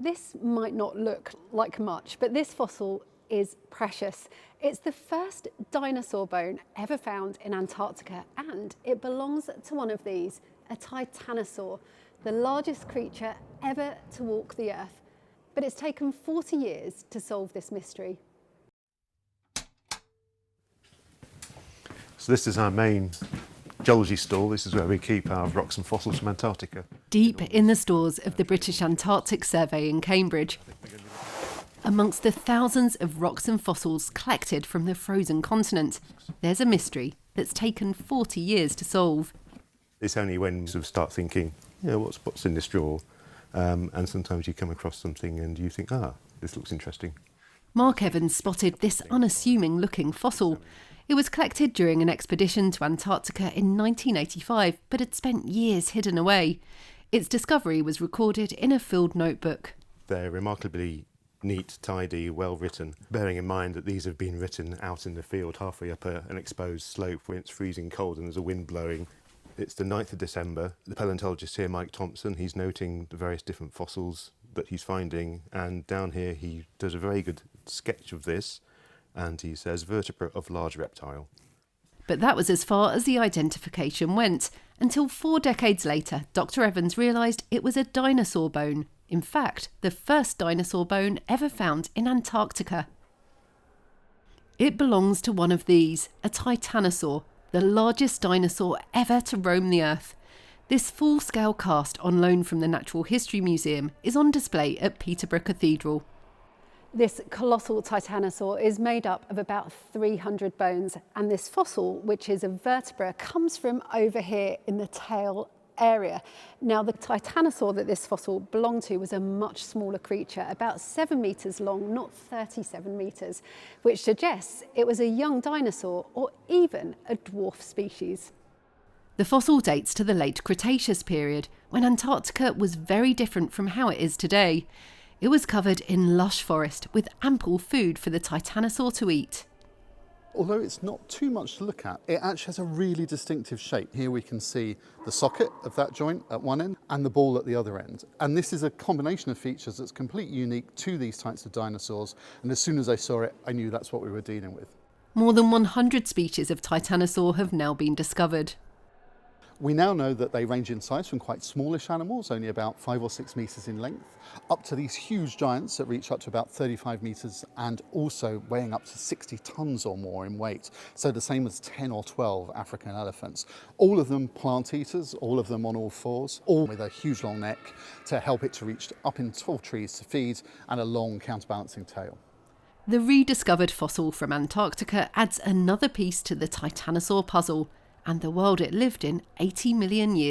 This might not look like much, but this fossil is precious. It's the first dinosaur bone ever found in Antarctica, and it belongs to one of these, a Titanosaur, the largest creature ever to walk the Earth. But it's taken 40 years to solve this mystery. So this is our main geology stall. This is where we keep our rocks and fossils from Antarctica. Deep in the stores of the British Antarctic Survey in Cambridge, amongst the thousands of rocks and fossils collected from the frozen continent, there's a mystery that's taken 40 years to solve. It's only when you sort of start thinking, what's in this drawer? And sometimes you come across something and you think, this looks interesting. Mark Evans spotted this unassuming looking fossil. It was collected during an expedition to Antarctica in 1985, but had spent years hidden away. Its discovery was recorded in a field notebook. They're remarkably neat, tidy, well written, bearing in mind that these have been written out in the field halfway up an exposed slope when it's freezing cold and there's a wind blowing. It's the 9th of December. The paleontologist here, Mike Thompson, he's noting the various different fossils that he's finding, and down here he does a very good sketch of this, and he says vertebra of large reptile. But that was as far as the identification went, until 4 decades later, Dr. Evans realised it was a dinosaur bone. In fact, the first dinosaur bone ever found in Antarctica. It belongs to one of these, a Titanosaur, the largest dinosaur ever to roam the Earth. This full-scale cast on loan from the Natural History Museum is on display at Peterborough Cathedral. This colossal Titanosaur is made up of about 300 bones, and this fossil, which is a vertebra, comes from over here in the tail area. Now, the Titanosaur that this fossil belonged to was a much smaller creature, about 7 metres long, not 37 metres, which suggests it was a young dinosaur or even a dwarf species. The fossil dates to the late Cretaceous period, when Antarctica was very different from how it is today. It was covered in lush forest with ample food for the Titanosaur to eat. Although it's not too much to look at, it actually has a really distinctive shape. Here we can see the socket of that joint at one end and the ball at the other end. And this is a combination of features that's completely unique to these types of dinosaurs. And as soon as I saw it, I knew that's what we were dealing with. More than 100 species of Titanosaur have now been discovered. We now know that they range in size from quite smallish animals, only about 5 or 6 metres in length, up to these huge giants that reach up to about 35 metres and also weighing up to 60 tonnes or more in weight. So the same as 10 or 12 African elephants. All of them plant eaters, all of them on all fours, all with a huge long neck to help it to reach up in tall trees to feed, and a long counterbalancing tail. The rediscovered fossil from Antarctica adds another piece to the Titanosaur puzzle and the world it lived in 80 million years